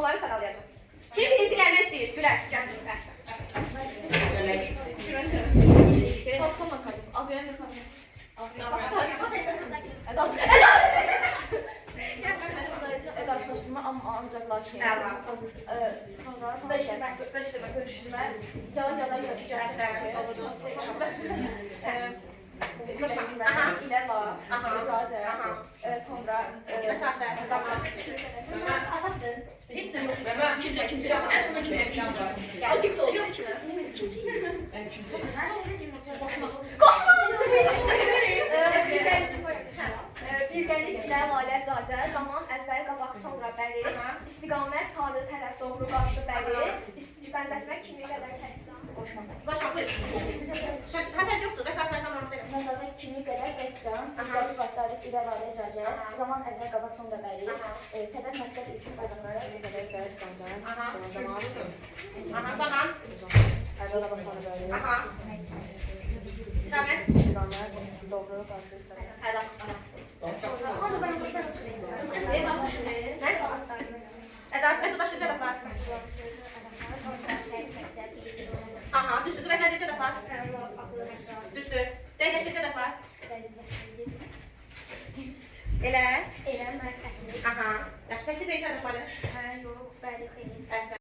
onları sadalayacağım. Kim birinci gelmək istəyir? Gülər. Gəl. Taskom atardım. Abiyen de sanırım. Edaşlaştırma ancak lakin. Sonra bölüştürme. Yalan ile la, icazə, sonra Məsafə, zaman. Azaddır. Heç nə yox. ikinci. En son ikinci. Acıklı olsun içine. Birgəliklə Lalə Cacə, zaman əvvəl qabaq sonra bəri, istiqamət sarı tərəf doğru qarşı bəri, bənzətmə kimi qədər Başla, buyur. Həfəl yoxdur, məsafə zaman verir. Məsafə kimi qədər bəkcan, müxtəlif vasitəlik ilə Lalə Cacə, zaman əvvəl qabaq sonra bəri, səbəb məqsəd üçün adamlara bir qədər bəri sancaq, Zaman. əvvəl qabaq sonra bəri, İstiqamət. istiqamət doğru qarşı bəri. Metodlaşdırıcı ədəflər. Aha, düzdür. Vəzləndirici ədəflər. Düzdür. Dəqiqləşdirici ədəflər. Elə. Elə məsələsini. Aha. Yaxşı, təsvir edici ədəfləri. Yox, bəli, xeyli. Əhsən.